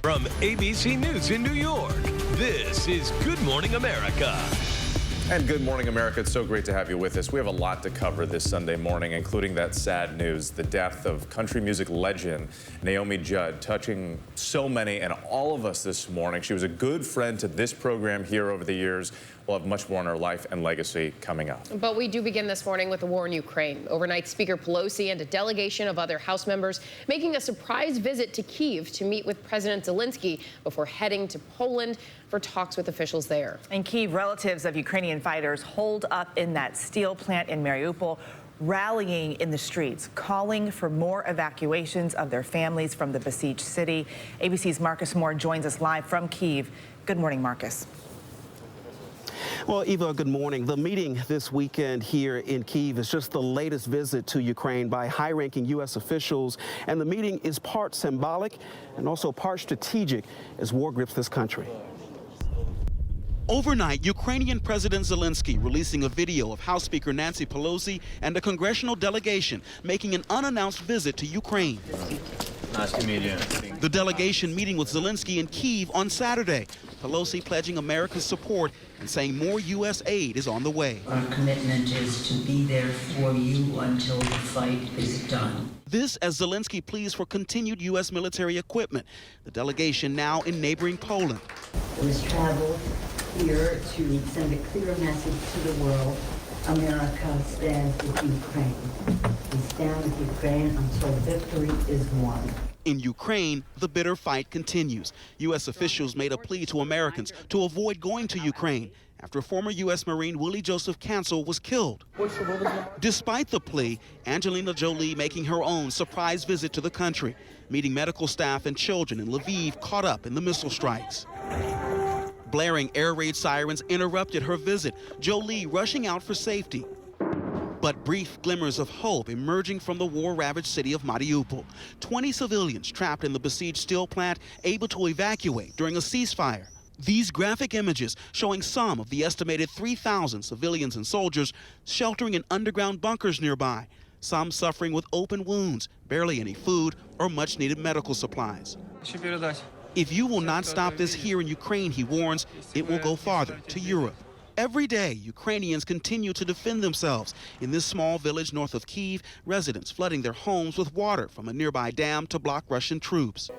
From ABC News in New York, this is Good Morning America. And good morning, America. It's so great to have you with us. We have a lot to cover this Sunday morning, including that sad news, the death of country music legend Naomi Judd, touching so many and all of us this morning. She was a good friend to this program here over the years. We'll have much more on her life and legacy coming up. But we do begin this morning with the war in Ukraine. Overnight, Speaker Pelosi and a delegation of other House members making a surprise visit to Kyiv to meet with President Zelensky before heading to Poland for talks with officials there. In Kyiv, relatives of Ukrainian fighters holed up in that steel plant in Mariupol, rallying in the streets, calling for more evacuations of their families from the besieged city. ABC's Marcus Moore joins us live from Kyiv. Good morning, Marcus. Well, Eva, good morning. The meeting this weekend here in Kyiv is just the latest visit to Ukraine by high-ranking U.S. officials, and the meeting is part symbolic and also part strategic as war grips this country. Overnight, Ukrainian President Zelensky releasing a video of House Speaker Nancy Pelosi and a congressional delegation making an unannounced visit to Ukraine. Nice to meet you. The delegation meeting with Zelensky in Kyiv on Saturday. Pelosi pledging America's support and saying more U.S. aid is on the way. Our commitment is to be there for you until the fight is done. This as Zelensky pleads for continued U.S. military equipment. The delegation now in neighboring Poland. It was traveled here to send a clear message to the world. America stands with Ukraine. We stand with Ukraine until victory is won. In Ukraine, the bitter fight continues. U.S. officials made a plea to Americans to avoid going to Ukraine after former U.S. Marine Willie Joseph Cancel was killed. Despite the plea, Angelina Jolie making her own surprise visit to the country, meeting medical staff and children in Lviv caught up in the missile strikes. Blaring air raid sirens interrupted her visit, Jolie rushing out for safety. But brief glimmers of hope emerging from the war-ravaged city of Mariupol. 20 civilians trapped in the besieged steel plant able to evacuate during a ceasefire. These graphic images showing some of the estimated 3,000 civilians and soldiers sheltering in underground bunkers nearby, some suffering with open wounds, barely any food or much-needed medical supplies. If you will not stop this here in Ukraine, he warns, it will go farther to Europe. Every day, Ukrainians continue to defend themselves. In this small village north of Kyiv, residents flooding their homes with water from a nearby dam to block Russian troops.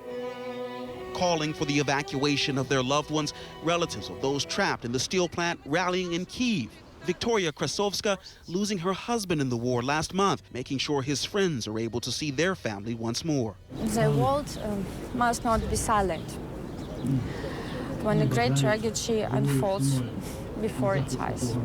Calling for the evacuation of their loved ones, relatives of those trapped in the steel plant rallying in Kyiv. Victoria Krasovska losing her husband in the war last month, making sure his friends are able to see their family once more. The world must not be silent when a great tragedy unfolds before its eyes.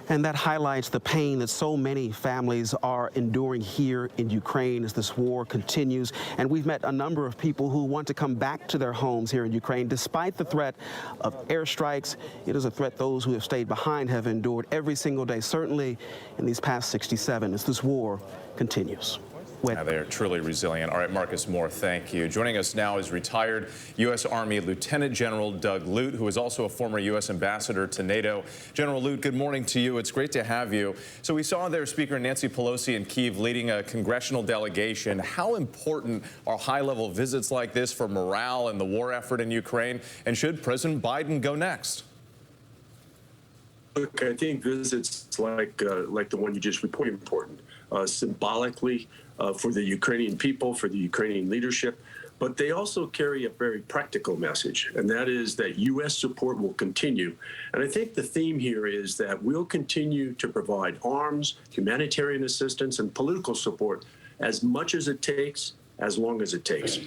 And that highlights the pain that so many families are enduring here in Ukraine as this war continues. And we've met a number of people who want to come back to their homes here in Ukraine. Despite the threat of airstrikes, it is a threat those who have stayed behind have endured every single day, certainly in these past 67, as this war continues. Yeah, they are truly resilient. All right, Marcus Moore, thank you. Joining us now is retired U.S. Army Lieutenant General Doug Lute, who is also a former U.S. ambassador to NATO. General Lute, good morning to you. It's great to have you. So we saw there Speaker Nancy Pelosi in Kyiv leading a congressional delegation. How important are high-level visits like this for morale and the war effort in Ukraine? And should President Biden go next? Look, I think visits like the one you just reported are important. Symbolically, for the Ukrainian people, for the Ukrainian leadership, but they also carry a very practical message, and that is that U.S. support will continue. And I think the theme here is that we'll continue to provide arms, humanitarian assistance, and political support as much as it takes, as long as it takes.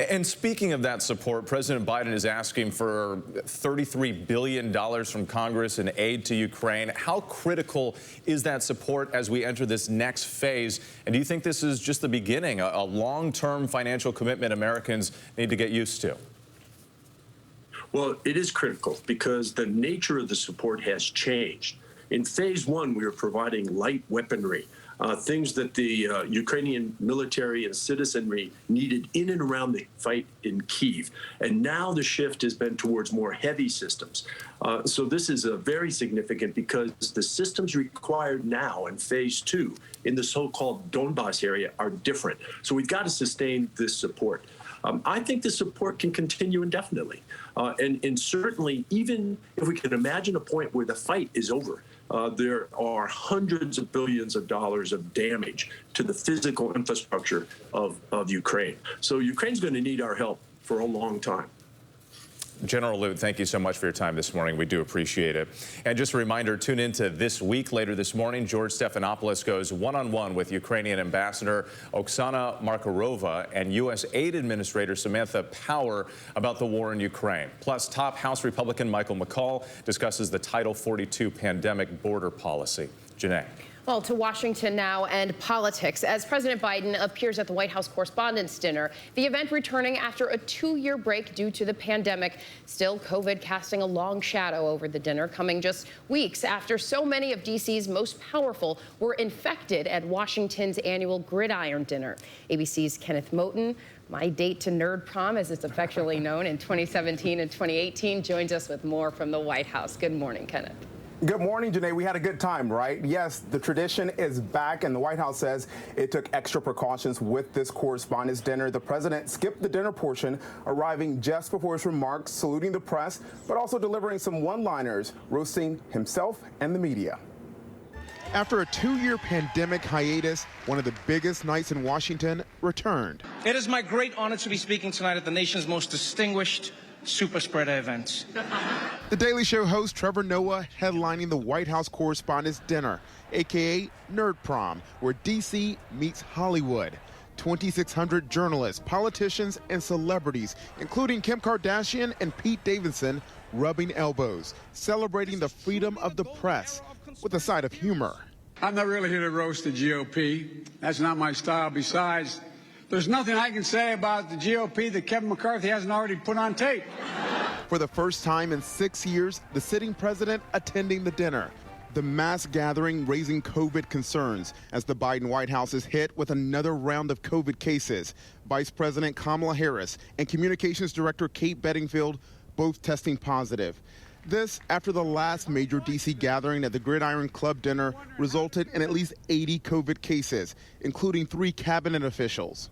And speaking of that support, President Biden is asking for $33 billion from Congress in aid to Ukraine. How critical is that support as we enter this next phase? And do you think this is just the beginning, a long-term financial commitment Americans need to get used to? Well, it is critical because the nature of the support has changed. In phase one, we were providing light weaponry, things that the Ukrainian military and citizenry needed in and around the fight in Kyiv. And now the shift has been towards more heavy systems. So this is very significant because the systems required now in phase two in the so-called Donbass area are different. So we've got to sustain this support. I think the support can continue indefinitely. And certainly, even if we can imagine a point where the fight is over, there are hundreds of billions of dollars of damage to the physical infrastructure of Ukraine. So Ukraine's going to need our help for a long time. General Lute, thank you so much for your time this morning. We do appreciate it. And just a reminder, tune into This Week later this morning. George Stephanopoulos goes one-on-one with Ukrainian Ambassador Oksana Markarova and U.S. Aid Administrator Samantha Power about the war in Ukraine. Plus, top House Republican Michael McCaul discusses the Title 42 pandemic border policy. Janae. Well, to Washington now and politics. As President Biden appears at the White House Correspondents' Dinner, the event returning after a 2-year break due to the pandemic. Still, COVID casting a long shadow over the dinner, coming just weeks after so many of D.C.'s most powerful were infected at Washington's annual Gridiron Dinner. ABC's Kenneth Moten, my date to Nerd Prom, as it's affectionately known, in 2017 and 2018, joins us with more from the White House. Good morning, Kenneth. Good morning, Janae. We had a good time, right? Yes, the tradition is back, and the White House says it took extra precautions with this correspondents' dinner. The president skipped the dinner portion, arriving just before his remarks, saluting the press, but also delivering some one-liners, roasting himself and the media. After a 2-year pandemic hiatus, one of the biggest nights in Washington returned. It is my great honor to be speaking tonight at the nation's most distinguished super spreader event. The Daily Show host Trevor Noah headlining the White House Correspondents' Dinner, a.k.a. Nerd Prom, where D.C. meets Hollywood. 2,600 journalists, politicians, and celebrities, including Kim Kardashian and Pete Davidson, rubbing elbows, celebrating the freedom of the press with a side of humor. I'm not really here to roast the GOP. That's not my style. Besides, there's nothing I can say about the GOP that Kevin McCarthy hasn't already put on tape. For the first time in 6 years, the sitting president attending the dinner. The mass gathering raising COVID concerns as the Biden White House is hit with another round of COVID cases. Vice President Kamala Harris and Communications Director Kate Bedingfield both testing positive. This after the last major D.C. gathering at the Gridiron Club dinner resulted in at least 80 COVID cases, including 3 cabinet officials.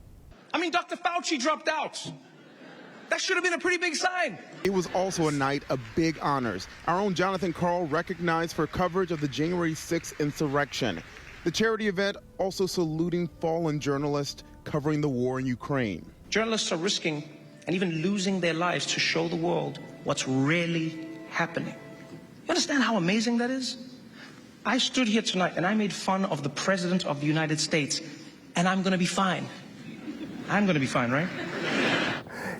I mean, Dr. Fauci dropped out. That should have been a pretty big sign. It was also a night of big honors. Our own Jonathan Karl recognized for coverage of the January 6th insurrection. The charity event also saluting fallen journalists covering the war in Ukraine. Journalists are risking and even losing their lives to show the world what's really happening. You understand how amazing that is? I stood here tonight and I made fun of the President of the United States, and I'm going to be fine. I'm going to be fine, right?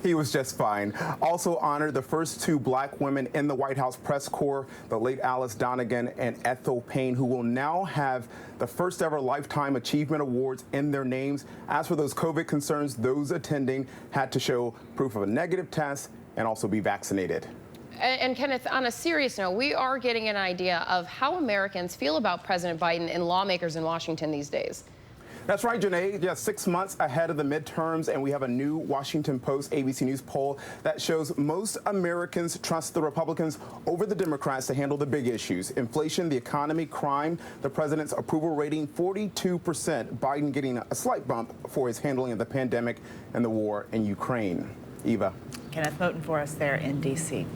He was just fine. Also honored the first 2 black women in the White House press corps, the late Alice Donegan and Ethel Payne, who will now have the first ever Lifetime Achievement Awards in their names. As for those COVID concerns, those attending had to show proof of a negative test and also be vaccinated. And Kenneth, on a serious note, we are getting an idea of how Americans feel about President Biden and lawmakers in Washington these days. That's right, Janae. Just 6 months ahead of the midterms, and we have a new Washington Post ABC News poll that shows most Americans trust the Republicans over the Democrats to handle the big issues. Inflation, the economy, crime, the president's approval rating, 42%. Biden getting a slight bump for his handling of the pandemic and the war in Ukraine. Eva. Kenneth Moten for us there in D.C.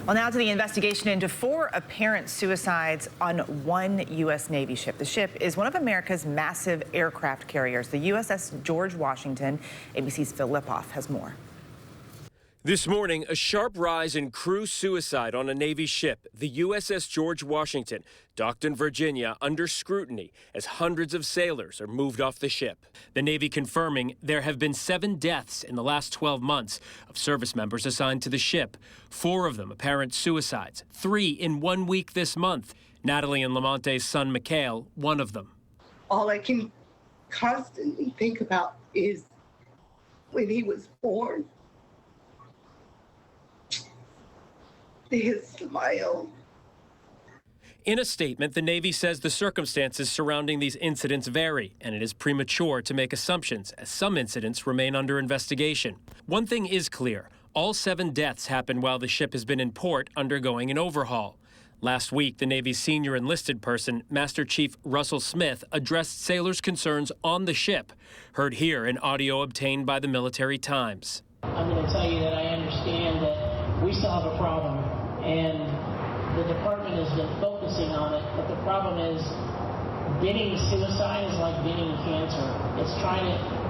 Well, now to the investigation into 4 apparent suicides on one U.S. Navy ship. The ship is one of America's massive aircraft carriers, the USS George Washington. ABC's Phil Lipoff has more. This morning, a sharp rise in crew suicide on a Navy ship, the USS George Washington, docked in Virginia under scrutiny as hundreds of sailors are moved off the ship. The Navy confirming there have been 7 deaths in the last 12 months of service members assigned to the ship. 4 of them apparent suicides, 3 in 1 week this month. Natalie and Lamonte's son, Mikhail, one of them. All I can constantly think about is when he was born. His smile. In a statement, the Navy says the circumstances surrounding these incidents vary, and it is premature to make assumptions, as some incidents remain under investigation. One thing is clear. All 7 deaths happened while the ship has been in port undergoing an overhaul. Last week, the Navy's senior enlisted person, Master Chief Russell Smith, addressed sailors' concerns on the ship. Heard here in audio obtained by the Military Times. I'm going to tell you that I understand that we still have a problem, and the department has been focusing on it, but the problem is beating suicide is like beating cancer.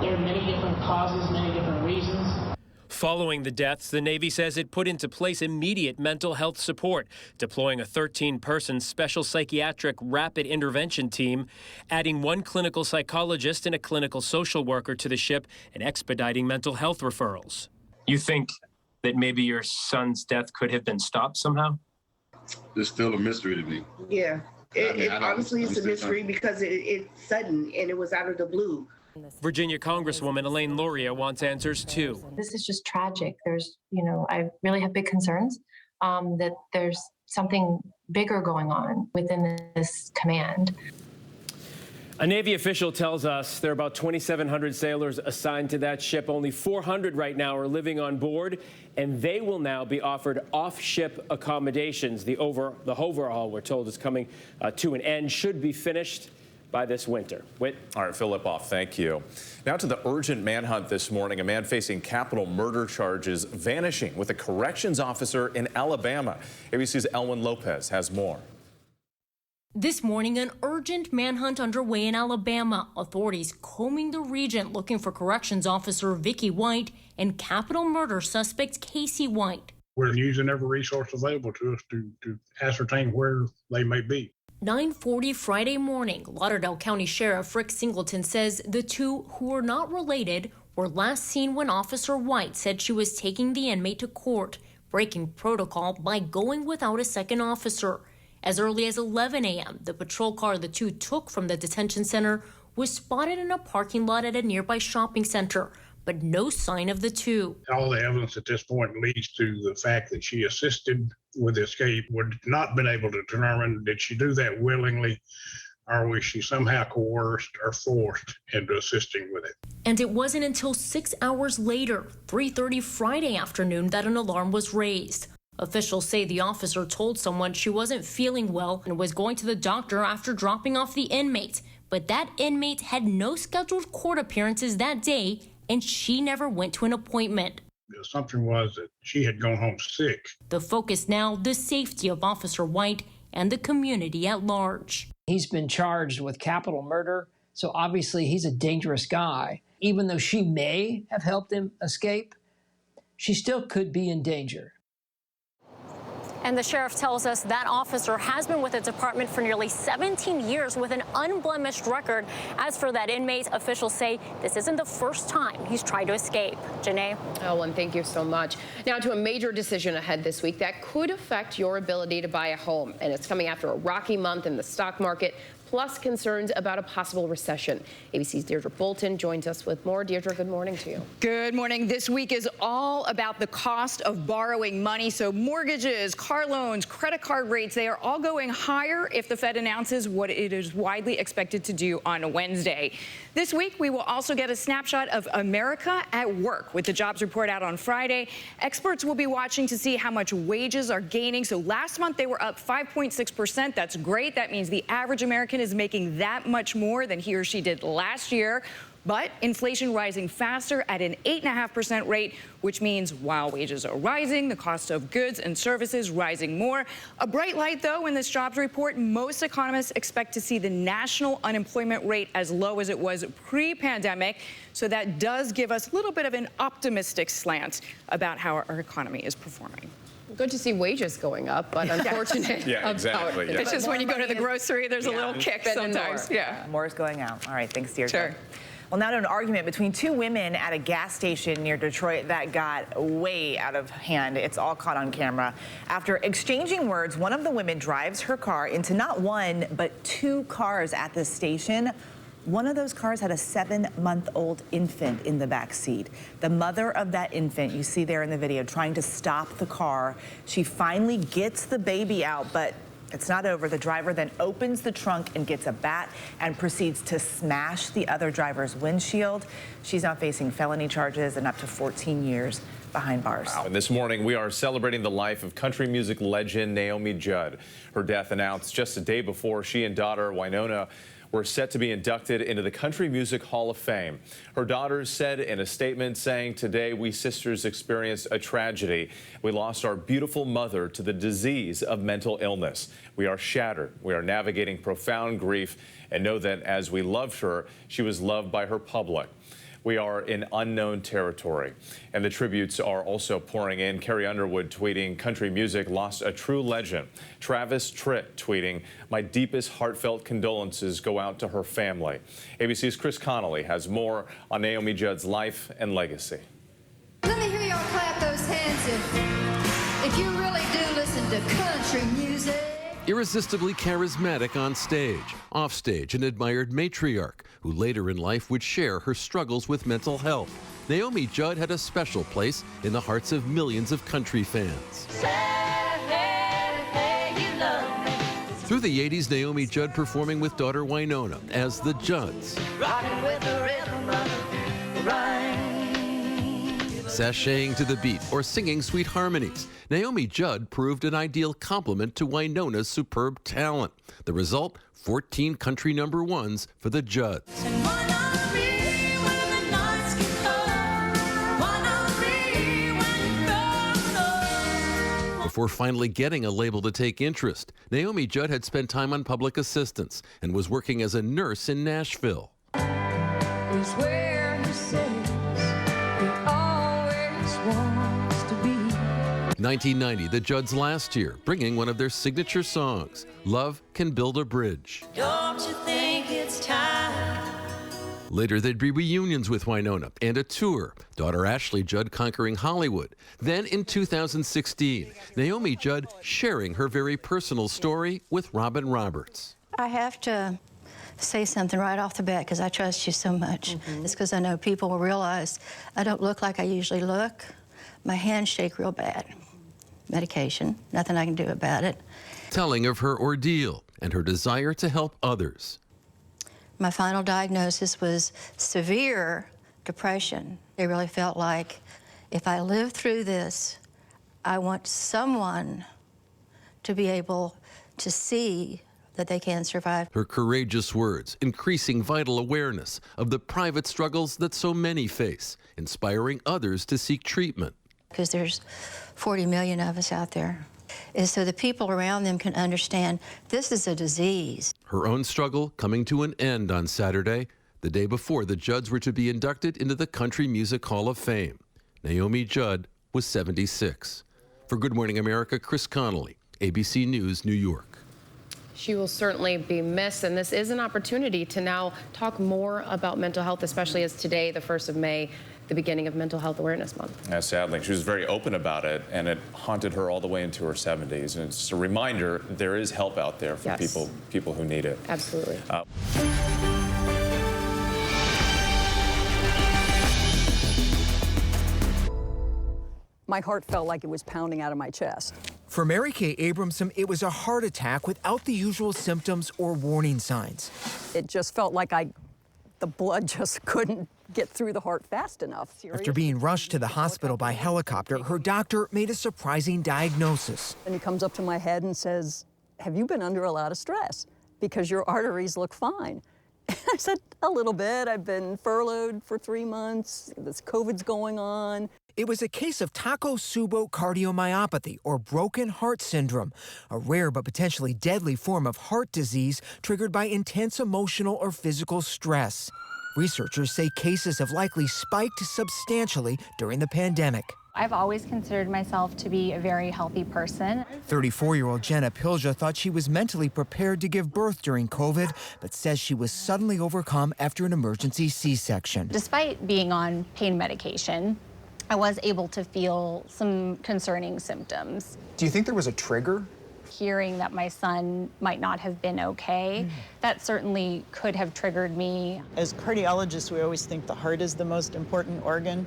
There are many different causes, many different reasons. Following the deaths, the Navy says it put into place immediate mental health support, deploying a 13-person special psychiatric rapid intervention team, adding 1 clinical psychologist and a clinical social worker to the ship, and expediting mental health referrals. You think that maybe your son's death could have been stopped somehow? It's still a mystery to me. Yeah, honestly, it's a mystery because it's sudden and it was out of the blue. Virginia Congresswoman Elaine Luria wants answers too. This is just tragic. I really have big concerns that there's something bigger going on within this command. A Navy official tells us there are about 2,700 sailors assigned to that ship. Only 400 right now are living on board, and they will now be offered off-ship accommodations. The overhaul, we're told, is coming to an end, should be finished by this winter. Whit? All right, Phil Lipoff, thank you. Now to the urgent manhunt this morning. A man facing capital murder charges vanishing with a corrections officer in Alabama. ABC's Elwin Lopez has more. This morning, an urgent manhunt underway in Alabama. Authorities combing the region looking for corrections officer Vicky White and capital murder suspect Casey White. We're using every resource available to us to ascertain where they may be. 9:40 Friday morning, Lauderdale County Sheriff Rick Singleton says the two, who are not related, were last seen when Officer White said she was taking the inmate to court, breaking protocol by going without a second officer. As early as 11 a.m., the patrol car the two took from the detention center was spotted in a parking lot at a nearby shopping center, but no sign of the two. All the evidence at this point leads to the fact that she assisted with the escape. We've not been able to determine, did she do that willingly, or was she somehow coerced or forced into assisting with it? And it wasn't until 6 hours later, 3:30 Friday afternoon, that an alarm was raised. Officials say the officer told someone she wasn't feeling well and was going to the doctor after dropping off the inmate. But that inmate had no scheduled court appearances that day, and she never went to an appointment. The assumption was that she had gone home sick. The focus now, the safety of Officer White and the community at large. He's been charged with capital murder, so obviously he's a dangerous guy. Even though she may have helped him escape, she still could be in danger. And the sheriff tells us that officer has been with the department for nearly 17 years with an unblemished record. As for that inmate, officials say this isn't the first time he's tried to escape. Janae? Ellen, thank you so much. Now to a major decision ahead this week that could affect your ability to buy a home. And it's coming after a rocky month in the stock market, plus concerns about a possible recession. ABC's Deirdre Bolton joins us with more. Deirdre, good morning to you. Good morning. This week is all about the cost of borrowing money. So mortgages, car loans, credit card rates, they are all going higher if the Fed announces what it is widely expected to do on Wednesday. This week, we will also get a snapshot of America at work with the jobs report out on Friday. Experts will be watching to see how much wages are gaining. So last month, they were up 5.6%. That's great. That means the average American is making that much more than he or she did last year. But inflation rising faster at an 8.5% rate, which means while wages are rising, the cost of goods and services rising more. A bright light, though, in this jobs report, most economists expect to see the national unemployment rate as low as it was pre-pandemic. So that does give us a little bit of an optimistic slant about how our economy is performing. Good to see wages going up, but unfortunate. Yeah, exactly. About Yeah. It's just when you go to the grocery, there's a little kick sometimes. Yeah. More is going out. All right, thanks, Deirdre. Sure. Well, now to an argument between two women at a gas station near Detroit that got way out of hand. It's all caught on camera. After exchanging words, one of the women drives her car into not one, but two cars at the station. One of those cars had a 7-month-old infant in the back seat. The mother of that infant, you see there in the video, trying to stop the car. She finally gets the baby out, but it's not over. The driver then opens the trunk and gets a bat and proceeds to smash the other driver's windshield. She's now facing felony charges and up to 14 years behind bars. Wow. And this morning, we are celebrating the life of country music legend Naomi Judd. Her death announced just a day before she and daughter Wynonna were set to be inducted into the Country Music Hall of Fame. Her daughters said in a statement saying, "Today we sisters experienced a tragedy. We lost our beautiful mother to the disease of mental illness. We are shattered. We are navigating profound grief and know that as we loved her, she was loved by her public. We are in unknown territory." And the tributes are also pouring in. Carrie Underwood tweeting, "Country music lost a true legend." Travis Tritt tweeting, "My deepest heartfelt condolences go out to her family." ABC's Chris Connolly has more on Naomi Judd's life and legacy. Let me hear y'all clap those hands if you really do listen to country music. Irresistibly charismatic on stage, offstage, an admired matriarch who later in life would share her struggles with mental health. Naomi Judd had a special place in the hearts of millions of country fans. Through the 80s, Naomi Judd performing with daughter Wynonna as the Judds. Rockin' with the rhythm of the rain. Sashaying to the beat or singing sweet harmonies, Naomi Judd proved an ideal complement to Wynonna's superb talent. The result, 14 country #1s for the Judds. Before finally getting a label to take interest, Naomi Judd had spent time on public assistance and was working as a nurse in Nashville. 1990, the Judds last year, bringing one of their signature songs, "Love Can Build a Bridge." Don't you think it's time? Later, there'd be reunions with Wynonna and a tour, daughter Ashley Judd conquering Hollywood. Then in 2016, Naomi Judd sharing her very personal story with Robin Roberts. I have to say something right off the bat because I trust you so much. It's because I know people will realize I don't look like I usually look. My hands shake real bad. Medication, nothing I can do about it. Telling of her ordeal and her desire to help others. My final diagnosis was severe depression. It really felt like if I live through this, I want someone to be able to see that they can survive. Her courageous words, increasing vital awareness of the private struggles that so many face, inspiring others to seek treatment. Because there's 40 million of us out there. And so the people around them can understand this is a disease. Her own struggle coming to an end on Saturday, the day before the Judds were to be inducted into the Country Music Hall of Fame. Naomi Judd was 76. For Good Morning America, Chris Connolly, ABC News, New York. She will certainly be missed, and this is an opportunity to now talk more about mental health, especially as today, the 1st of May, the beginning of Mental Health Awareness Month. Yeah, sadly, she was very open about it, and it haunted her all the way into her 70s. And it's a reminder there is help out there for people who need it. Absolutely. My heart felt like it was pounding out of my chest. For Mary Kay Abramson, it was a heart attack without the usual symptoms or warning signs. It just felt like the blood just couldn't get through the heart fast enough. After being rushed to the hospital by helicopter, her doctor made a surprising diagnosis. And he comes up to my head and says, "Have you been under a lot of stress? Because your arteries look fine." And I said, "A little bit. I've been furloughed for 3 months. This COVID's going on." It was a case of Takotsubo cardiomyopathy, or broken heart syndrome, a rare but potentially deadly form of heart disease triggered by intense emotional or physical stress. Researchers say cases have likely spiked substantially during the pandemic. I've always considered myself to be a very healthy person. 34-year-old Jenna Pilja thought she was mentally prepared to give birth during COVID, but says she was suddenly overcome after an emergency C-section. Despite being on pain medication, I was able to feel some concerning symptoms. Do you think there was a trigger? Hearing that my son might not have been okay, that certainly could have triggered me. As cardiologists, we always think the heart is the most important organ.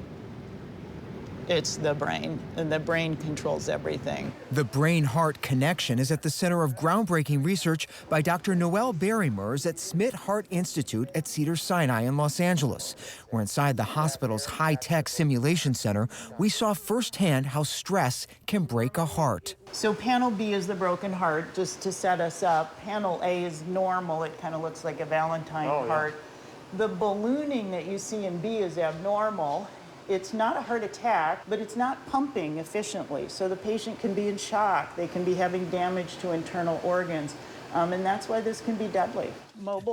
It's the brain, and the brain controls everything. The brain-heart connection is at the center of groundbreaking research by Dr. Noelle Barrymers at Smith Heart Institute at Cedars-Sinai in Los Angeles, where inside the hospital's high-tech simulation center, we saw firsthand how stress can break a heart. So panel B is the broken heart, just to set us up. Panel A is normal. It kind of looks like a Valentine heart. The ballooning that you see in B is abnormal. It's not a heart attack, but it's not pumping efficiently. So the patient can be in shock. They can be having damage to internal organs. And that's why this can be deadly.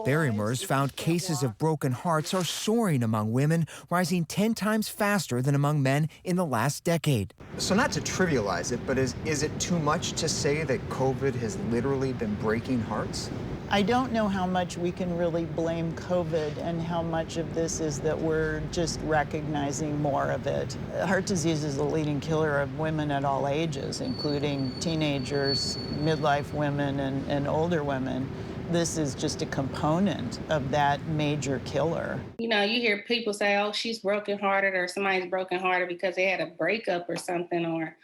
Barrymers found cases of broken hearts are soaring among women, rising 10 times faster than among men in the last decade. So not to trivialize it, but is it too much to say that COVID has literally been breaking hearts? I don't know how much we can really blame COVID and how much of this is that we're just recognizing more of it. Heart disease is the leading killer of women at all ages, including teenagers, midlife women, and older women. This is just a component of that major killer. You know, you hear people say, oh, she's brokenhearted or somebody's brokenhearted because they had a breakup or something, or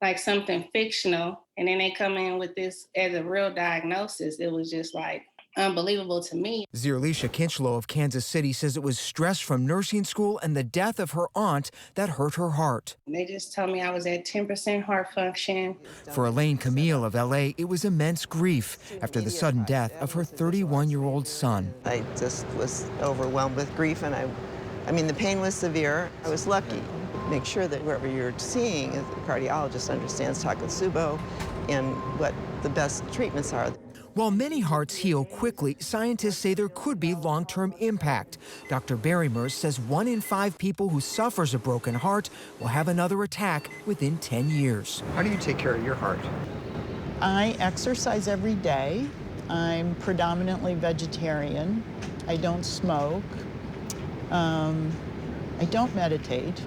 like something fictional, and then they come in with this as a real diagnosis. It was just like unbelievable to me. Zirlisha Kinchlow of Kansas City says it was stress from nursing school and the death of her aunt that hurt her heart. They just told me I was at 10% heart function. For Elaine Camille of LA, it was immense grief after the sudden death of her 31-year-old son. I just was overwhelmed with grief, and I mean, the pain was severe. I was lucky. Make sure that whoever you're seeing, the cardiologist, understands Takotsubo and what the best treatments are. While many hearts heal quickly, scientists say there could be long-term impact. Dr. Barrymers says 1 in 5 people who suffers a broken heart will have another attack within 10 years. How do you take care of your heart? I exercise every day. I'm predominantly vegetarian. I don't smoke. I don't meditate.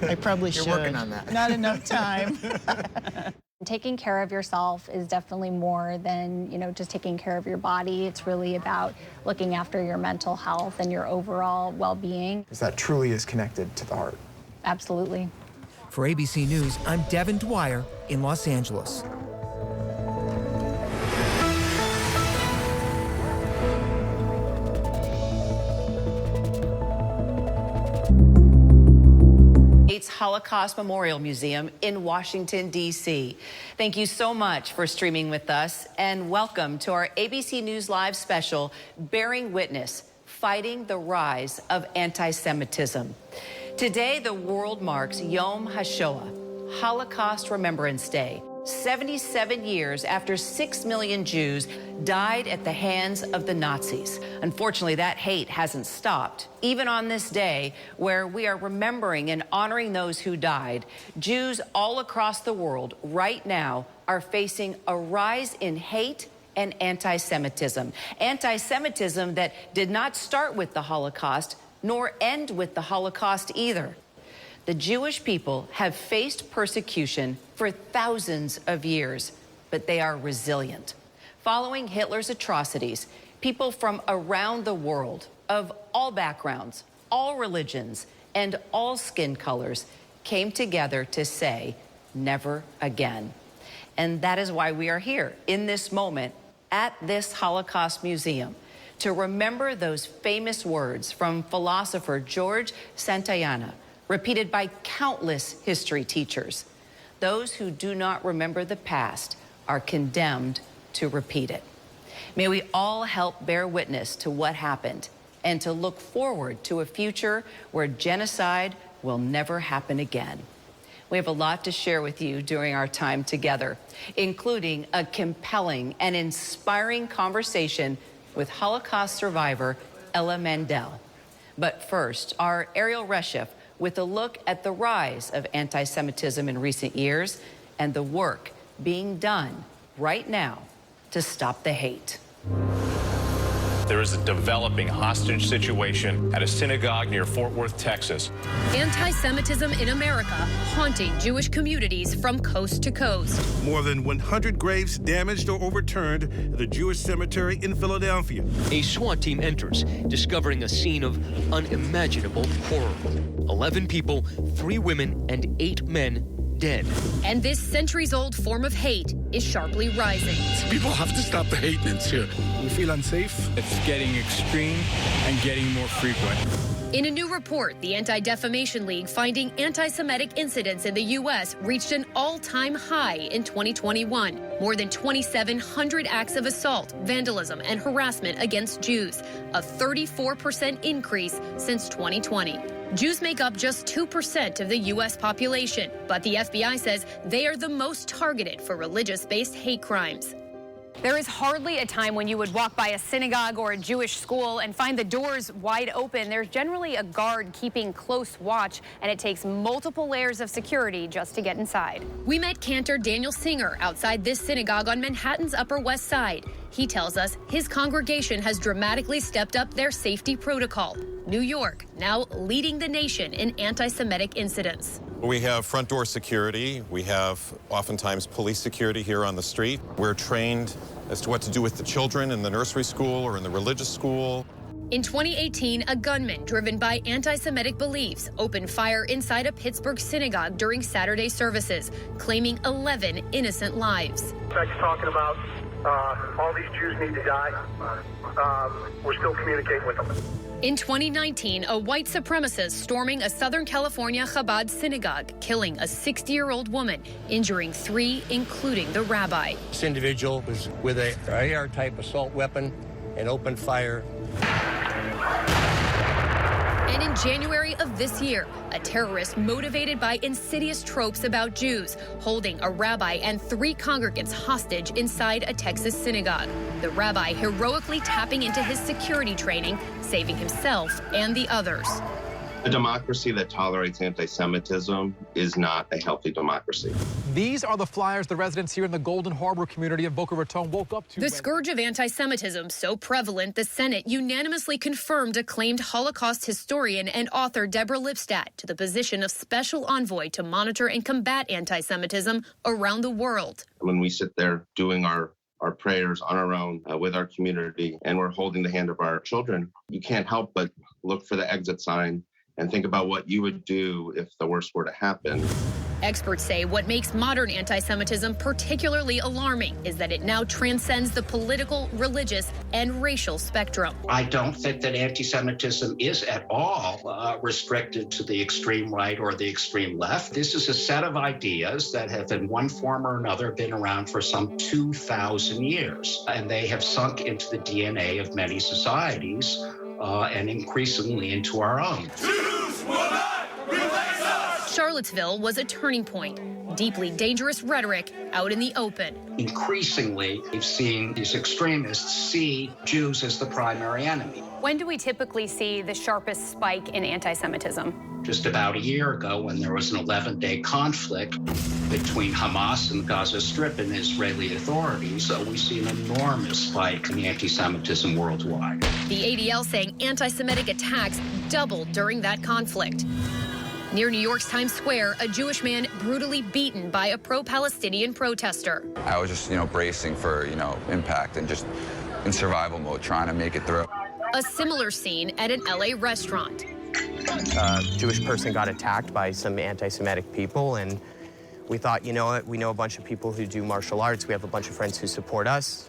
I probably should. You're working on that. Not enough time. Taking care of yourself is definitely more than, just taking care of your body. It's really about looking after your mental health and your overall well-being. Because that truly is connected to the heart. Absolutely. For ABC News, I'm Devin Dwyer in Los Angeles. Holocaust Memorial Museum in Washington, D.C. Thank you so much for streaming with us, and welcome to our ABC News Live special, Bearing Witness, Fighting the Rise of Anti-Semitism. Today, the world marks Yom HaShoah, Holocaust Remembrance Day, 77 years after 6 million Jews died at the hands of the Nazis. Unfortunately, that hate hasn't stopped. Even on this day, where we are remembering and honoring those who died, Jews all across the world right now are facing a rise in hate and anti-Semitism. Anti-Semitism that did not start with the Holocaust, nor end with the Holocaust either. The Jewish people have faced persecution for thousands of years, but they are resilient. Following Hitler's atrocities, people from around the world, of all backgrounds, all religions, and all skin colors, came together to say, never again. And that is why we are here in this moment at this Holocaust Museum, to remember those famous words from philosopher George Santayana, repeated by countless history teachers. Those who do not remember the past are condemned to repeat it. May we all help bear witness to what happened and to look forward to a future where genocide will never happen again. We have a lot to share with you during our time together, including a compelling and inspiring conversation with Holocaust survivor Ella Mandel. But first, our Ariel Reshef with a look at the rise of anti-Semitism in recent years and the work being done right now to stop the hate. There is a developing hostage situation at a synagogue near Fort Worth, Texas. Anti-Semitism in America haunting Jewish communities from coast to coast. More than 100 graves damaged or overturned at a Jewish cemetery in Philadelphia. A SWAT team enters, discovering a scene of unimaginable horror. 11 people, 3 women, and 8 men dead. And this centuries-old form of hate is sharply rising. People have to stop the hatements here. We feel unsafe. It's getting extreme and getting more frequent. In a new report, the Anti-Defamation League finding anti-Semitic incidents in the U.S. reached an all-time high in 2021. More than 2,700 acts of assault, vandalism, and harassment against Jews, a 34% increase since 2020. Jews make up just 2% of the U.S. population, but the FBI says they are the most targeted for religious-based hate crimes. There is hardly a time when you would walk by a synagogue or a Jewish school and find the doors wide open. There's generally a guard keeping close watch, and it takes multiple layers of security just to get inside. We met cantor Daniel Singer outside this synagogue on Manhattan's Upper West Side. He tells us his congregation has dramatically stepped up their safety protocol. New York now leading the nation in anti-Semitic incidents. We have front door security. We have oftentimes police security here on the street. We're trained as to what to do with the children in the nursery school or in the religious school. In 2018, a gunman driven by anti-Semitic beliefs opened fire inside a Pittsburgh synagogue during Saturday services, claiming 11 innocent lives. Talking about all these Jews need to die. We're still communicating with them. In 2019, a white supremacist storming a Southern California Chabad synagogue, killing a 60-year-old woman, injuring 3, including the rabbi. This individual was with a AR-type assault weapon and opened fire. And in January of this year, a terrorist motivated by insidious tropes about Jews, holding a rabbi and 3 congregants hostage inside a Texas synagogue. The rabbi heroically tapping into his security training, saving himself and the others. A democracy that tolerates anti-Semitism is not a healthy democracy. These are the flyers the residents here in the Golden Harbor community of Boca Raton woke up to. The scourge of anti-Semitism so prevalent, the Senate unanimously confirmed acclaimed Holocaust historian and author Deborah Lipstadt to the position of special envoy to monitor and combat anti-Semitism around the world. When we sit there doing our prayers on our own with our community, and we're holding the hand of our children, you can't help but look for the exit sign and think about what you would do if the worst were to happen. Experts say what makes modern anti-Semitism particularly alarming is that it now transcends the political, religious, and racial spectrum. I don't think that anti-Semitism is at all restricted to the extreme right or the extreme left. This is a set of ideas that have in one form or another been around for some 2,000 years, and they have sunk into the DNA of many societies and increasingly into our own. Charlottesville was a turning point. Deeply dangerous rhetoric out in the open. Increasingly, we've seen these extremists see Jews as the primary enemy. When do we typically see the sharpest spike in anti-Semitism? Just about a year ago, when there was an 11-day conflict between Hamas and the Gaza Strip and Israeli authorities, we see an enormous spike in anti-Semitism worldwide. The ADL saying anti-Semitic attacks doubled during that conflict. Near New York's Times Square, a Jewish man brutally beaten by a pro-Palestinian protester. I was just, bracing for, impact and just in survival mode, trying to make it through. A similar scene at an LA restaurant. A Jewish person got attacked by some anti-Semitic people, and we thought, you know what, we know a bunch of people who do martial arts. We have a bunch of friends who support us.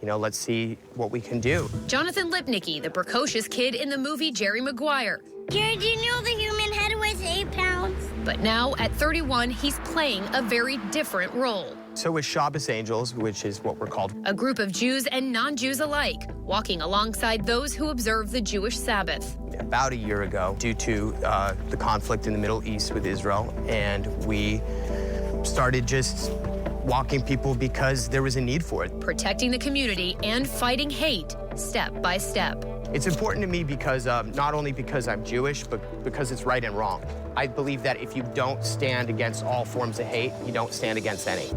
Let's see what we can do. Jonathan Lipnicki, the precocious kid in the movie Jerry Maguire. Jared, do you know the human head weighs 8 pounds? But now, at 31, he's playing a very different role. So with Shabbos Angels, which is what we're called. A group of Jews and non-Jews alike, walking alongside those who observe the Jewish Sabbath. About a year ago, due to the conflict in the Middle East with Israel, and we started just walking people because there was a need for it. Protecting the community and fighting hate, step by step. It's important to me because not only because I'm Jewish, but because it's right and wrong. I believe that if you don't stand against all forms of hate, you don't stand against any.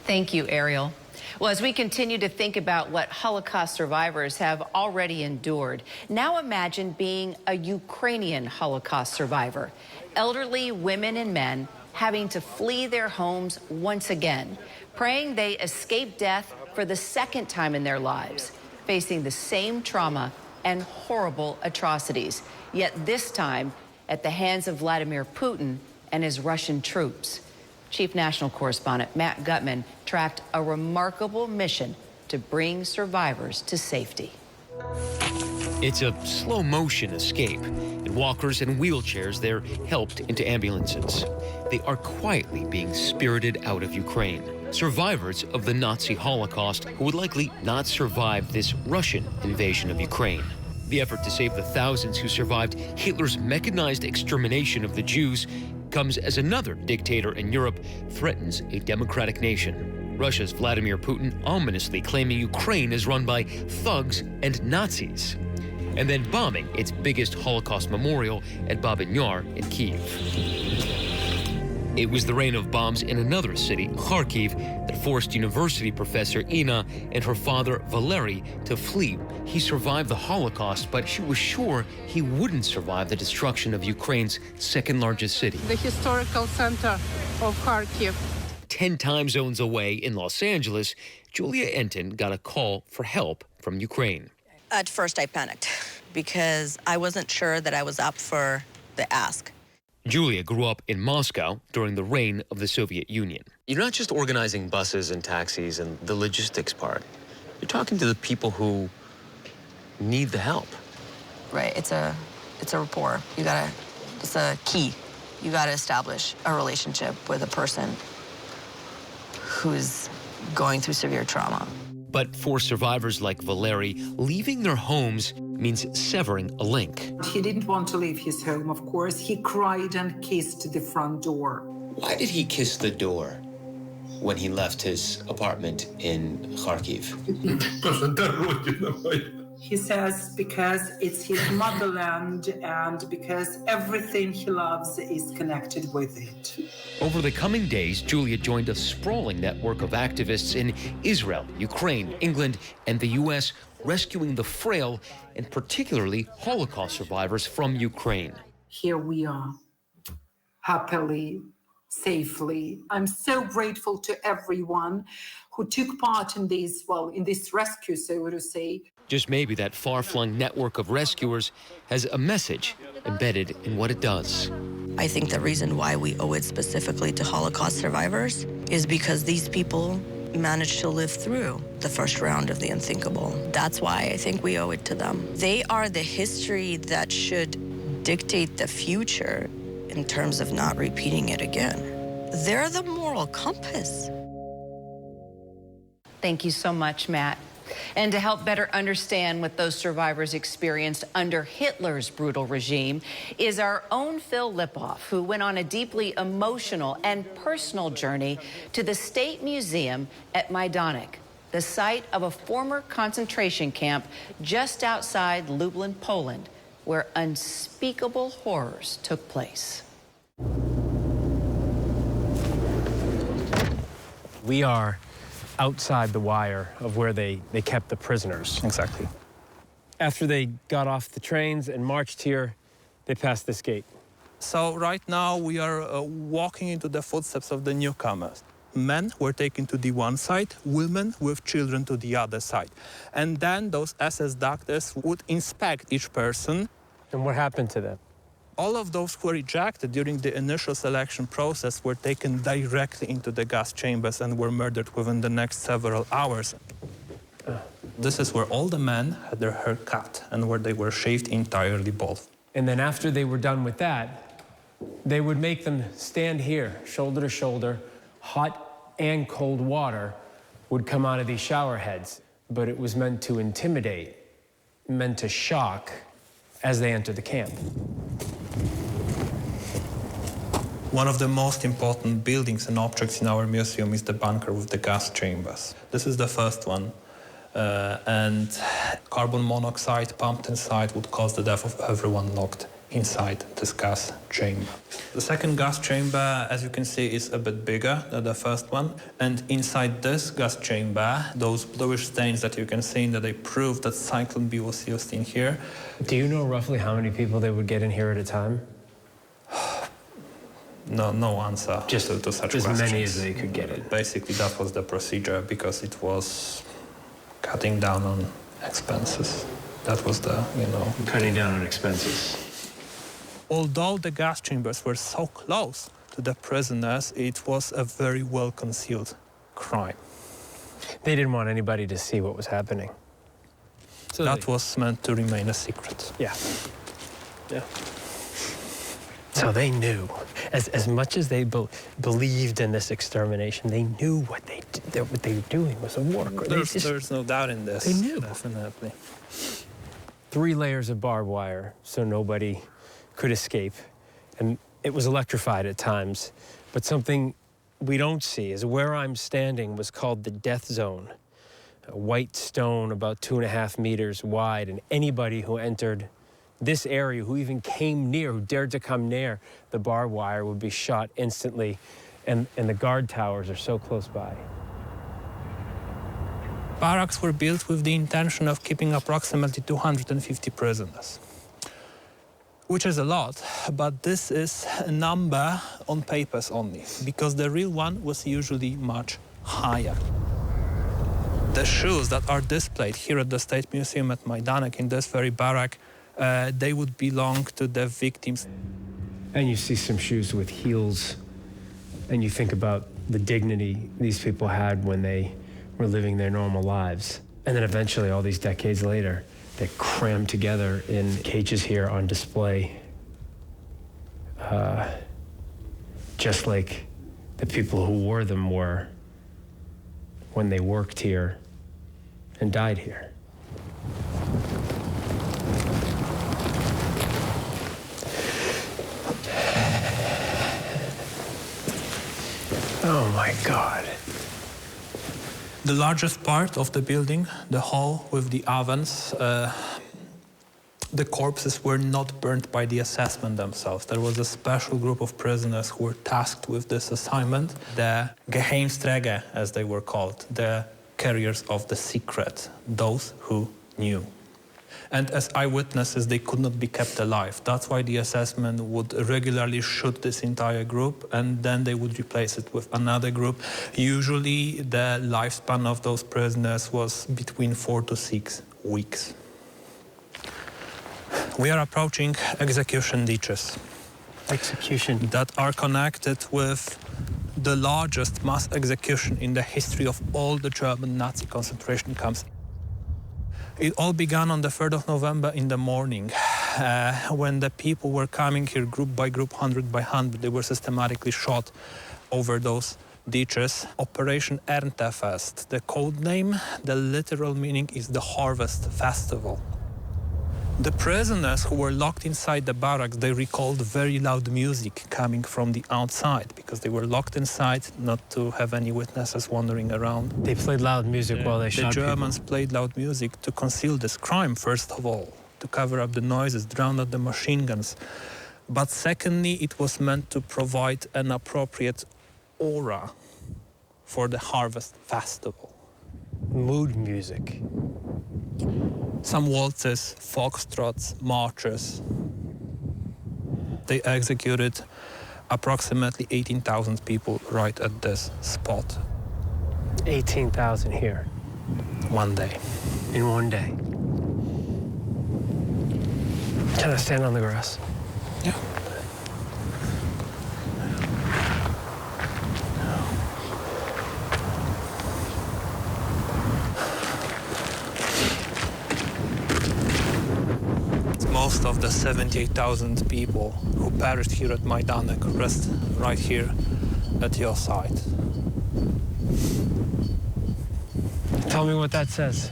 Thank you, Ariel. Well, as we continue to think about what Holocaust survivors have already endured, now imagine being a Ukrainian Holocaust survivor. Elderly women and men having to flee their homes once again, praying they escape death for the second time in their lives, facing the same trauma and horrible atrocities, yet this time at the hands of Vladimir Putin and his Russian troops. Chief National Correspondent Matt Gutman tracked a remarkable mission to bring survivors to safety. It's a slow-motion escape. In walkers and wheelchairs, they're helped into ambulances. They are quietly being spirited out of Ukraine. Survivors of the Nazi Holocaust who would likely not survive this Russian invasion of Ukraine. The effort to save the thousands who survived Hitler's mechanized extermination of the Jews comes as another dictator in Europe threatens a democratic nation. Russia's Vladimir Putin ominously claiming Ukraine is run by thugs and Nazis, and then bombing its biggest Holocaust memorial at Babyn Yar in Kyiv. It was the rain of bombs in another city, Kharkiv, that forced university professor Ina and her father Valery to flee. He survived the Holocaust, but she was sure he wouldn't survive the destruction of Ukraine's second largest city. The historical center of Kharkiv. 10 time zones away in Los Angeles, Julia Enton got a call for help from Ukraine. At first I panicked because I wasn't sure that I was up for the ask. Julia grew up in Moscow during the reign of the Soviet Union. You're not just organizing buses and taxis and the logistics part. You're talking to the people who need the help. Right, it's a rapport. It's a key. You gotta establish a relationship with a person who's going through severe trauma. But for survivors like Valery, leaving their homes means severing a link. He didn't want to leave his home, of course. He cried and kissed the front door. Why did he kiss the door when he left his apartment in Kharkiv? He says because it's his motherland and because everything he loves is connected with it. Over the coming days, Julia joined a sprawling network of activists in Israel, Ukraine, England, and the U.S., rescuing the frail and particularly Holocaust survivors from Ukraine. Here we are, happily, safely. I'm so grateful to everyone who took part in this, in this rescue, so to say. Just maybe that far-flung network of rescuers has a message embedded in what it does. I think the reason why we owe it specifically to Holocaust survivors is because these people managed to live through the first round of the unthinkable. That's why I think we owe it to them. They are the history that should dictate the future in terms of not repeating it again. They're the moral compass. Thank you so much, Matt. And to help better understand what those survivors experienced under Hitler's brutal regime is our own Phil Lipoff, who went on a deeply emotional and personal journey to the State Museum at Majdanek, the site of a former concentration camp just outside Lublin, Poland, where unspeakable horrors took place. We are outside the wire of where they kept the prisoners. Exactly. After they got off the trains and marched here, they passed this gate. So right now we are walking into the footsteps of the newcomers. Men were taken to the one side, women with children to the other side. And then those SS doctors would inspect each person. And what happened to them? All of those who were ejected during the initial selection process were taken directly into the gas chambers and were murdered within the next several hours. This is where all the men had their hair cut and where they were shaved entirely bald. And then after they were done with that, they would make them stand here, shoulder to shoulder. Hot and cold water would come out of these shower heads, but it was meant to intimidate, meant to shock as they entered the camp. One of the most important buildings and objects in our museum is the bunker with the gas chambers. This is the first one, and carbon monoxide pumped inside would cause the death of everyone locked inside this gas chamber. The second gas chamber, as you can see, is a bit bigger than the first one. And inside this gas chamber, those bluish stains that you can see, that they prove that Cyclone B was used in here. Do you know roughly how many people they would get in here at a time? No answer Just to such as questions. many as they could get in. Basically, that was the procedure because it was cutting down on expenses. That was the, Cutting down on expenses. Although the gas chambers were so close to the prisoners, it was a very well-concealed crime. They didn't want anybody to see what was happening. So that was meant to remain a secret. Yeah. So they knew, as much as they believed in this extermination, they knew what they were doing was a war crime. There's no doubt in this. They knew. Definitely. 3 layers of barbed wire, so nobody could escape. And it was electrified at times. But something we don't see is where I'm standing was called the death zone. A white stone about 2.5 meters wide, and anybody who entered this area, who even came near, who dared to come near the barbed wire, would be shot instantly. And the guard towers are so close by. Barracks were built with the intention of keeping approximately 250 prisoners, which is a lot, but this is a number on papers only, because the real one was usually much higher. The shoes that are displayed here at the State Museum at Majdanek in this very barrack, they would belong to the victims. And you see some shoes with heels, and you think about the dignity these people had when they were living their normal lives. And then eventually, all these decades later, they're crammed together in cages here on display. Just like the people who wore them were when they worked here and died here. Oh my God. The largest part of the building, the hall with the ovens, the corpses were not burned by the assessment themselves. There was a special group of prisoners who were tasked with this assignment, the Geheimträger, as they were called, the carriers of the secret, those who knew. And as eyewitnesses, they could not be kept alive. That's why the assessment would regularly shoot this entire group, and then they would replace it with another group. Usually, the lifespan of those prisoners was between 4 to 6 weeks. We are approaching execution ditches. Execution. That are connected with the largest mass execution in the history of all the German Nazi concentration camps. It all began on the 3rd of November in the morning, when the people were coming here group by group, 100 by 100. They were systematically shot over those ditches. Operation Erntefest. The code name, the literal meaning is the Harvest Festival. The prisoners who were locked inside the barracks, they recalled very loud music coming from the outside because they were locked inside not to have any witnesses wandering around. They played loud music while they shot people. The Germans played loud music to conceal this crime, first of all, to cover up the noises, drown out the machine guns. But secondly, it was meant to provide an appropriate aura for the Harvest Festival. Mood music. Some waltzes, foxtrots, marches. They executed approximately 18,000 people right at this spot. 18,000 here. One day. In one day. Can I stand on the grass? Yeah. Most of the 78,000 people who perished here at Majdanek rest right here at your side. Tell me what that says.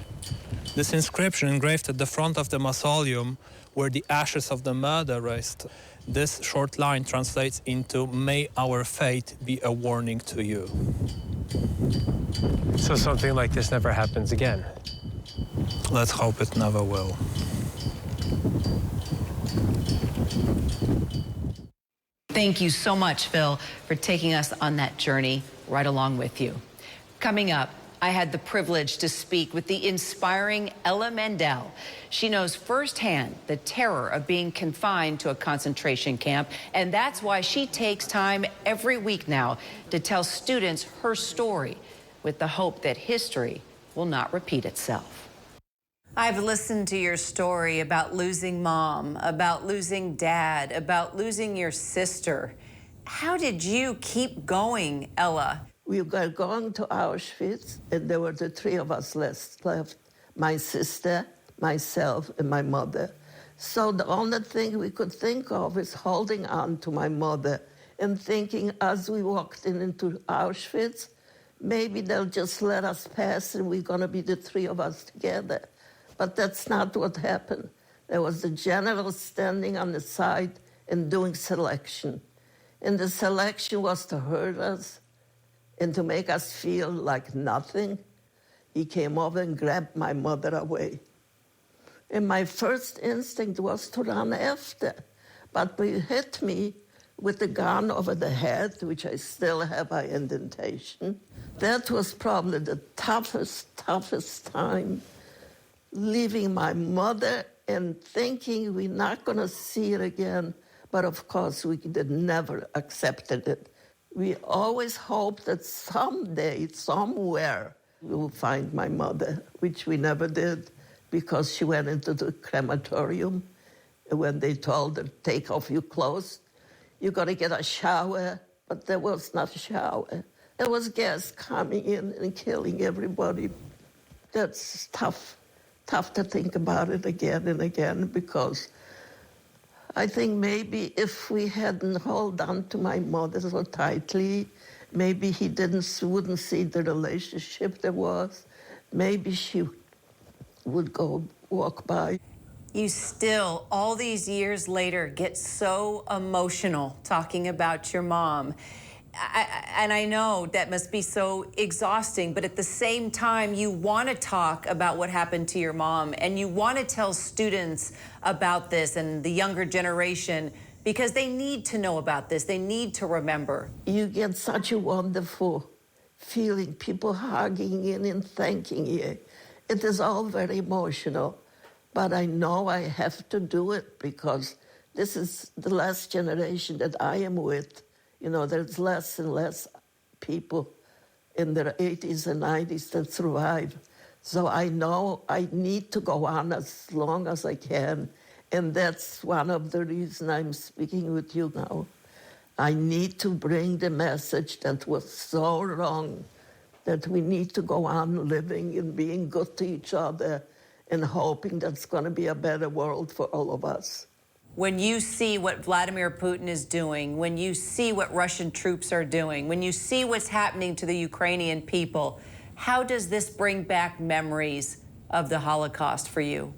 This inscription engraved at the front of the mausoleum where the ashes of the murder rest. This short line translates into, "May our fate be a warning to you." So something like this never happens again? Let's hope it never will. Thank you so much, Phil, for taking us on that journey right along with you. Coming up, I had the privilege to speak with the inspiring Ella Mendel. She knows firsthand the terror of being confined to a concentration camp, and that's why she takes time every week now to tell students her story with the hope that history will not repeat itself. I've listened to your story about losing mom, about losing dad, about losing your sister. How did you keep going, Ella? We were going to Auschwitz, and there were the three of us left, my sister, myself, and my mother. So the only thing we could think of is holding on to my mother and thinking as we walked into Auschwitz, maybe they'll just let us pass and we're going to be the three of us together. But that's not what happened. There was the general standing on the side and doing selection. And the selection was to hurt us and to make us feel like nothing. He came over and grabbed my mother away. And my first instinct was to run after. But he hit me with the gun over the head, which I still have by indentation. That was probably the toughest time, leaving my mother and thinking we're not going to see her again. But of course, we did never accepted it. We always hoped that someday, somewhere, we will find my mother, which we never did because she went into the crematorium. And when they told her, take off your clothes, you got to get a shower. But there was not a shower. There was gas coming in and killing everybody. That's tough to think about it again and again, because I think maybe if we hadn't held on to my mother so tightly, maybe he wouldn't see the relationship there was. Maybe she would go walk by. You still, all these years later, get so emotional talking about your mom. And I know that must be so exhausting, but at the same time, you want to talk about what happened to your mom, and you want to tell students about this and the younger generation, because they need to know about this. They need to remember. You get such a wonderful feeling, people hugging in and thanking you. It is all very emotional, but I know I have to do it because this is the last generation that I am with. You know, there's less and less people in their 80s and 90s that survive. So I know I need to go on as long as I can. And that's one of the reasons I'm speaking with you now. I need to bring the message that was so wrong, that we need to go on living and being good to each other and hoping that's going to be a better world for all of us. When you see what Vladimir Putin is doing, when you see what Russian troops are doing, when you see what's happening to the Ukrainian people, how does this bring back memories of the Holocaust for you?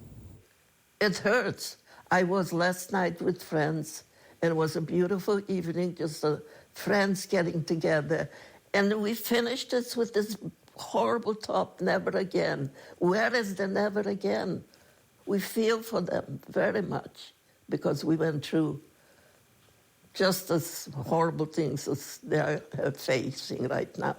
It hurts. I was last night with friends, and it was a beautiful evening, just friends getting together. And we finished this with this horrible thought, never again. Where is the never again? We feel for them very much, because we went through just as horrible things as they are facing right now.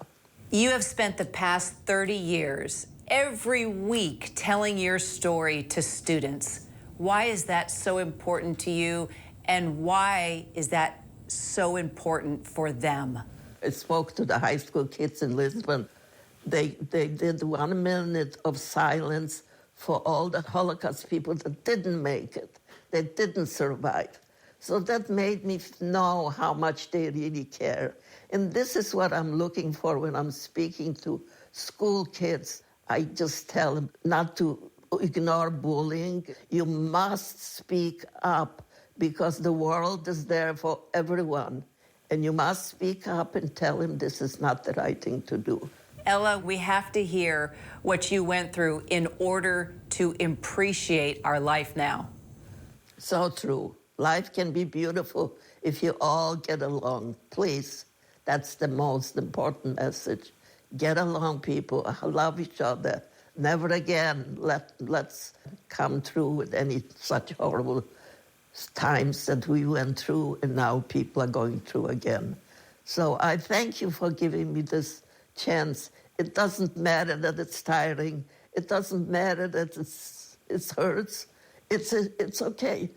You have spent the past 30 years every week telling your story to students. Why is that so important to you, and why is that so important for them? I spoke to the high school kids in Lisbon. They did 1 minute of silence for all the Holocaust people that didn't make it. They didn't survive. So that made me know how much they really care. And this is what I'm looking for when I'm speaking to school kids. I just tell them not to ignore bullying. You must speak up because the world is there for everyone. And you must speak up and tell them this is not the right thing to do. Ella, we have to hear what you went through in order to appreciate our life now. So true. Life can be beautiful if you all get along. Please, that's the most important message. Get along, people. Love each other. Never again let's come through with any such horrible times that we went through and now people are going through again. So I thank you for giving me this chance. It doesn't matter that it's tiring. It doesn't matter that it hurts. It's okay.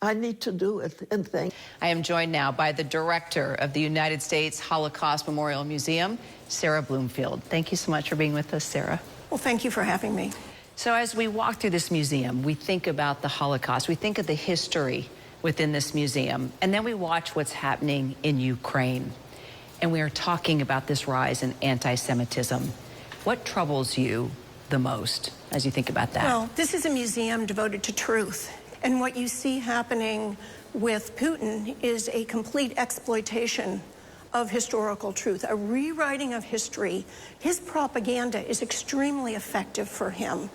I need to do it, and thank you. I am joined now by the director of the United States Holocaust Memorial Museum, Sarah Bloomfield. Thank you so much for being with us, Sarah. Well, thank you for having me. So as we walk through this museum, we think about the Holocaust, we think of the history within this museum, and then we watch what's happening in Ukraine. And we are talking about this rise in anti-Semitism. What troubles you the most as you think about that? Well, this is a museum devoted to truth. And what you see happening with Putin is a complete exploitation of historical truth, a rewriting of history. His propaganda is extremely effective for him.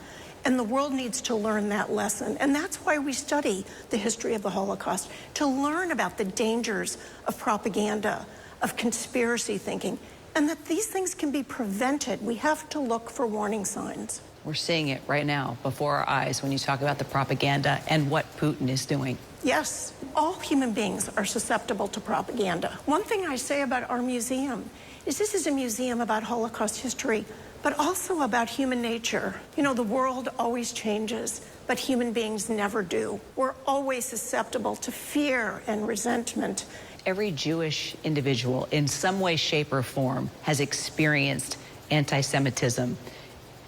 And the world needs to learn that lesson. And that's why we study the history of the Holocaust, to learn about the dangers of propaganda, of conspiracy thinking, and that these things can be prevented. We have to look for warning signs. We're seeing it right now before our eyes when you talk about the propaganda and what Putin is doing. Yes, all human beings are susceptible to propaganda. One thing I say about our museum is this is a museum about Holocaust history, but also about human nature. You know, the world always changes, but human beings never do. We're always susceptible to fear and resentment. Every Jewish individual in some way, shape, or form has experienced anti-Semitism.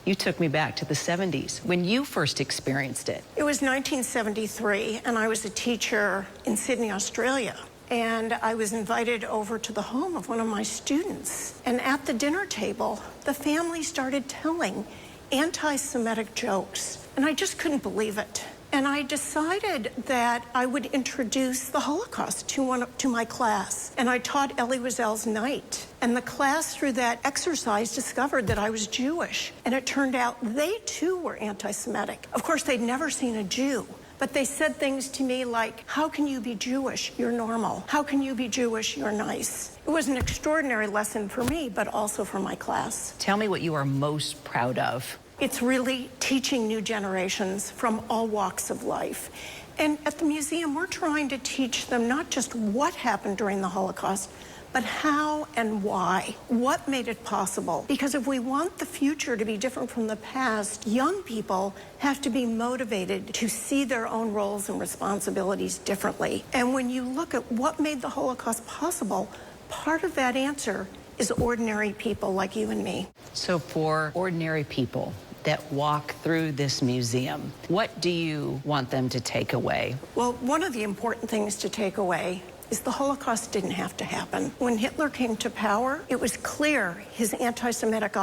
You took me back to the 70s when you first experienced it. It was 1973, and I was a teacher in Sydney, Australia. And I was invited over to the home of one of my students. And at the dinner table, the family started telling anti-Semitic jokes. And I just couldn't believe it. And I decided that I would introduce the Holocaust to my class. And I taught Elie Wiesel's Night. And the class, through that exercise, discovered that I was Jewish. And it turned out they, too, were anti-Semitic. Of course, they'd never seen a Jew. But they said things to me like, how can you be Jewish? You're normal. How can you be Jewish? You're nice. It was an extraordinary lesson for me, but also for my class. Tell me what you are most proud of. It's really teaching new generations from all walks of life. And at the museum, we're trying to teach them not just what happened during the Holocaust, but how and why. What made it possible? Because if we want the future to be different from the past, young people have to be motivated to see their own roles and responsibilities differently. And when you look at what made the Holocaust possible, part of that answer is ordinary people like you and me. So for ordinary people that walk through this museum, what do you want them to take away? Well, one of the important things to take away is the Holocaust didn't have to happen. When Hitler came to power, it was clear his anti-Semitic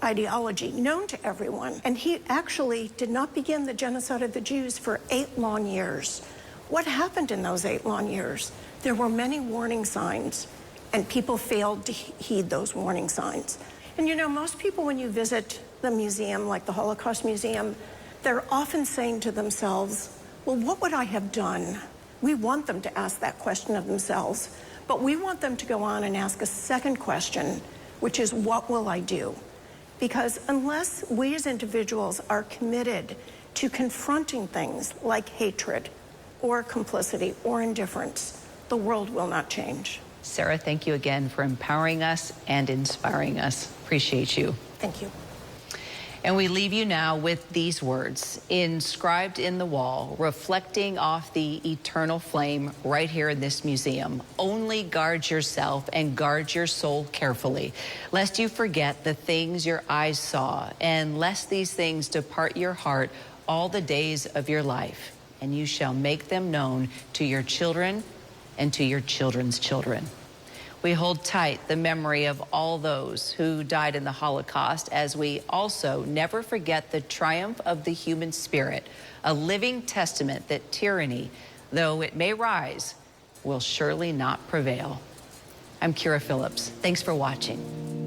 ideology, known to everyone, and he actually did not begin the genocide of the Jews for 8 long years. What happened in those 8 long years? There were many warning signs, and people failed to heed those warning signs. And you know, most people, when you visit the museum, like the Holocaust Museum, they're often saying to themselves, well, what would I have done? We want them to ask that question of themselves, but we want them to go on and ask a second question, which is, what will I do? Because unless we as individuals are committed to confronting things like hatred or complicity or indifference, the world will not change. Sarah, thank you again for empowering us and inspiring us. Appreciate you. Thank you. And we leave you now with these words inscribed in the wall, reflecting off the eternal flame right here in this museum. Only guard yourself and guard your soul carefully, lest you forget the things your eyes saw, and lest these things depart your heart all the days of your life. And you shall make them known to your children and to your children's children. We hold tight the memory of all those who died in the Holocaust, as we also never forget the triumph of the human spirit, a living testament that tyranny, though it may rise, will surely not prevail. I'm Kira Phillips. Thanks for watching.